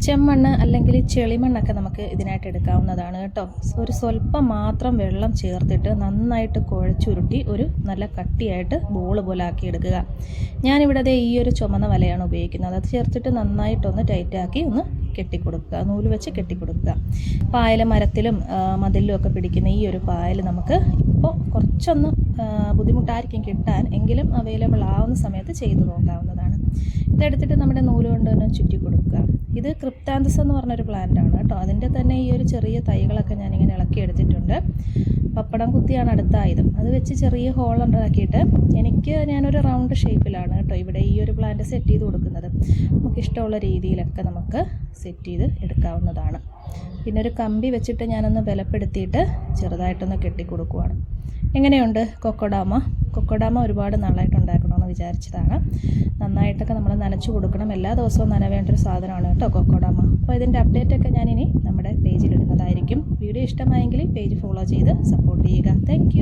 ചെമ്മണ്ണ് അല്ലെങ്കിൽ ചെളിമണ്ണൊക്കെ നമുക്ക് ഇതിനായിട്ട് എടുക്കാവുന്നതാണ് കേട്ടോ. ഒരു സ്വല്പം മാത്രം വെള്ളം ചേർത്തിട്ട് നന്നായിട്ട് കുഴച്ചുരുട്ടി ഒരു നല്ല കട്ടിയായിട്ട് ബോൾ പോലെ ആക്കി എടുക്കുക. ഞാനിവിടെ ഈ ഒരു ചുമന്ന വലയാണ് ഉപയോഗിക്കുന്നത്. അത് ചേർത്തിട്ട് നന്നായിട്ടൊന്ന് ടൈറ്റാക്കി ഒന്ന് കെട്ടിക്കൊടുക്കുക, നൂല് വെച്ച് കെട്ടിക്കൊടുക്കുക. പായൽ മരത്തിലും മതിലിലും ഒക്കെ പിടിക്കുന്ന ഈ ഒരു പായൽ നമുക്ക് ഇപ്പോൾ കുറച്ചൊന്ന് ബുദ്ധിമുട്ടായിരിക്കും കിട്ടാൻ, എങ്കിലും അവൈലബിൾ ആവുന്ന സമയത്ത് ചെയ്തു നോക്കാവുന്നതാണ്. ഇതെടുത്തിട്ട് നമ്മുടെ നൂല് കൊണ്ട് തന്നെ ചുറ്റി കൊടുക്കുക. ഇത് ക്രിപ്താന്തസ് എന്ന് പറഞ്ഞൊരു പ്ലാന്റാണ് കേട്ടോ. അതിൻ്റെ തന്നെ ഈ ഒരു ചെറിയ തൈകളൊക്കെ ഞാനിങ്ങനെ ഇളക്കി എടുത്തിട്ടുണ്ട്. പപ്പടം കുത്തിയാണ് അടുത്ത ആയുധം. അത് വെച്ച് ചെറിയ ഹോൾ ഉണ്ടാക്കിയിട്ട് ഞാനൊരു റൗണ്ട് ഷേപ്പിലാണ് കേട്ടോ ഇവിടെ ഈ ഒരു പ്ലാന്റ് സെറ്റ് ചെയ്ത് കൊടുക്കുന്നത്. നമുക്കിഷ്ടമുള്ള രീതിയിലൊക്കെ നമുക്ക് സെറ്റ് ചെയ്ത് എടുക്കാവുന്നതാണ്. പിന്നെ ഒരു കമ്പി വെച്ചിട്ട് ഞാനൊന്ന് ബലപ്പെടുത്തിയിട്ട് ചെറുതായിട്ടൊന്ന് കെട്ടിക്കൊടുക്കുവാണ്. എങ്ങനെയുണ്ട് കൊക്കോഡാമ ഒരുപാട് നാളായിട്ട് ഉണ്ടാക്കണമെന്ന് വിചാരിച്ചതാണ്. നന്നായിട്ടൊക്കെ നമ്മൾ നനച്ചു കൊടുക്കണം. എല്ലാ ദിവസവും നനവേണ്ട ഒരു സാധനമാണ് കേട്ടോ കൊക്കോഡാമ. അപ്പോൾ ഇതിൻ്റെ അപ്ഡേറ്റൊക്കെ ഞാനിനി നമ്മുടെ പേജിലിടുന്നതായിരിക്കും. വീഡിയോ ഇഷ്ടമായെങ്കിൽ പേജ് ഫോളോ ചെയ്ത് സപ്പോർട്ട് ചെയ്യുക. Thank you.